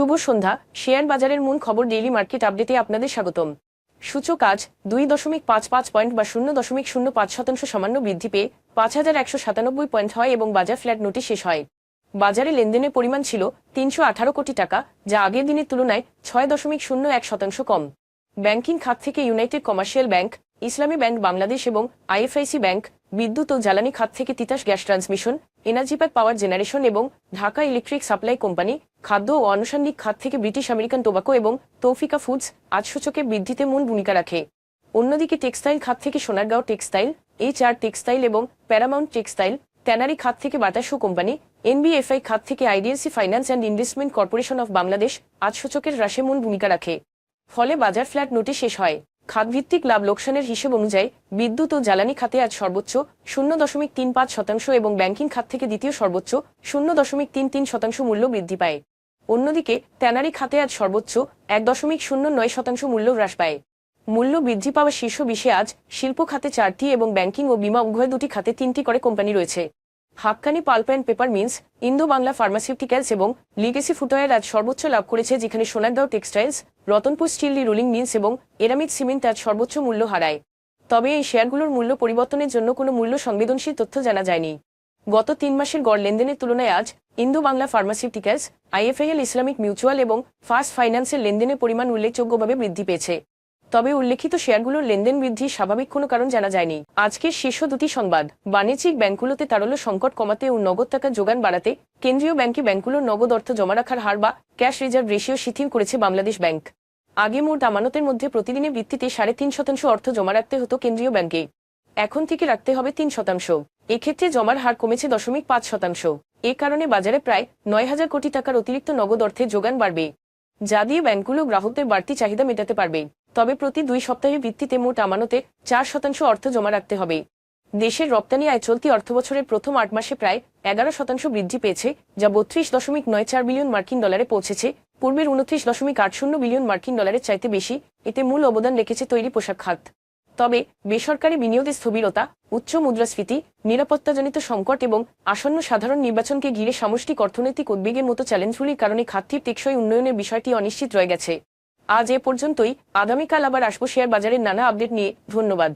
শুভ সন্ধ্যা। Share বাজারের মূল খবর ডেইলি মার্কেট আপডেটে আপনাদের স্বাগতম। সূচক আজ 2.55 পয়েন্ট বা 0.05% সামান্য বৃদ্ধি পেয়ে 5,197 পয়েন্ট হয় এবং বাজার ফ্ল্যাট নোটে শেষ হয়। বাজারে লেনদেনের পরিমাণ ছিল 318 কোটি টাকা, যা আগের দিনের তুলনায় 6.01% কম। ব্যাংকিং খাত থেকে ইউনাইটেড কমার্শিয়াল ব্যাংক, ইসলামী ব্যাংক বাংলাদেশ এবং আইএফআইসি ব্যাংক, বিদ্যুৎ ও জ্বালানি খাত থেকে তিতাস গ্যাস ট্রান্সমিশন, এনার্জিপ্যাক পাওয়ার জেনারেশন এবং ঢাকা ইলেকট্রিক সাপ্লাই কোম্পানি, খাদ্য ও আনুষঙ্গিক খাত থেকে ব্রিটিশ আমেরিকান টোবাকো এবং তৌফিকা ফুডস আজ সূচকে বৃদ্ধিতে মূল ভূমিকা রাখে। অন্যদিকে টেক্সটাইল খাত থেকে সোনারগাঁও টেক্সটাইল, HR টেক্সটাইল এবং প্যারামাউন্ট টেক্সটাইল, ট্যানারি খাত থেকে বাটাসো কোম্পানি, NBFI খাত থেকে IDFC finance and investment corporation of Bangladesh আজ সূচকের হ্রাসে মূল ভূমিকা রাখে। ফলে বাজার ফ্ল্যাট নোটে শেষ হয়। খাতভিত্তিক লাভ লোকসানের হিসেব অনুযায়ী বিদ্যুৎ ও জ্বালানি খাতে আজ সর্বোচ্চ 0.35% এবং ব্যাংকিং খাত থেকে দ্বিতীয় সর্বোচ্চ 0.33% মূল্য বৃদ্ধি পায়। অন্যদিকে ট্যানারি খাতে আজ সর্বোচ্চ 1.09% মূল্য হ্রাস পায়। মূল্য বৃদ্ধি পাওয়া শীর্ষ 20-এ আজ শিল্প খাতে 4টি এবং ব্যাংকিং ও বীমা উভয় 2টি খাতে 3টি করে কোম্পানি রয়েছে। Hakkani pulp and paper mills, Indo Bangla pharmaceuticals এবং লিগেসি ফুটওয়্যার আজ সর্বোচ্চ লাভ করেছে, যেখানে Sonargaon textiles, Ratanpur steel rolling mills এবং এরামিড সিমেন্ট আজ সর্বোচ্চ মূল্য হারায়। তবে এই শেয়ারগুলোর মূল্য পরিবর্তনের জন্য কোনো মূল্য সংবেদনশীল তথ্য জানা যায়নি। গত 3 মাসের গড় লেনদেনের তুলনায় আজ Indo Bangla pharmaceuticals, IFAL Islamic mutual এবং ফার্স্ট ফাইন্যান্সের লেনদেনের পরিমাণ উল্লেখযোগ্যভাবে বৃদ্ধি পেয়েছে। তবে উল্লেখিত শেয়ারগুলোর লেনদেন বৃদ্ধির স্বাভাবিক কোনো কারণ জানা যায়নি। আজকের শীর্ষ 2টি সংবাদ। বাণিজ্যিক ব্যাংকগুলোতে তারল্য সংকট কমাতে ও নগদ টাকা যোগান বাড়াতে কেন্দ্রীয় ব্যাংকে ব্যাংকগুলোর নগদ অর্থ জমা রাখার হার বা ক্যাশ রিজার্ভ রেশিও শিথিল করেছে বাংলাদেশ ব্যাংক। আগে মোট আমানতের মধ্যে প্রতিদিনের ভিত্তিতে 3.5% অর্থ জমা রাখতে হতো কেন্দ্রীয় ব্যাংকে। এখন থেকে রাখতে হবে 3%। এক্ষেত্রে জমার হার কমেছে 0.5%। এ কারণে বাজারে প্রায় 9,000 কোটি টাকার অতিরিক্ত নগদ অর্থের যোগান বাড়বে, যা দিয়ে ব্যাংকগুলো গ্রাহকদের বাড়তি চাহিদা মেটাতে পারবে। তবে প্রতি 2 সপ্তাহের ভিত্তিতে মোট আমানতে 4% অর্থ জমা রাখতে হবে। দেশের রপ্তানি আয় চলতি অর্থবছরের প্রথম 8 মাসে প্রায় 11% বৃদ্ধি পেয়েছে, যা 32.94 বিলিয়ন মার্কিন ডলারে পৌঁছেছে, পূর্বের 29.80 বিলিয়ন মার্কিন ডলারের চাইতে বেশি। এতে মূল অবদান রেখেছে তৈরি পোশাক খাত। তবে বেসরকারি বিনিয়োগের স্থবিরতা, উচ্চ মুদ্রাস্ফীতি, নিরাপত্তাজনিত সংকট এবং আসন্ন সাধারণ নির্বাচনকে ঘিরে সামষ্টিক অর্থনৈতিক উদ্বেগের মতো চ্যালেঞ্জগুলির কারণে খাতটির টেকসই উন্নয়নের বিষয়টি অনিশ্চিত রয়ে গেছে। আজ এ পর্যন্তই। আগামীকাল আবার আসবো শেয়ার বাজারের নানা আপডেট নিয়ে। ধন্যবাদ।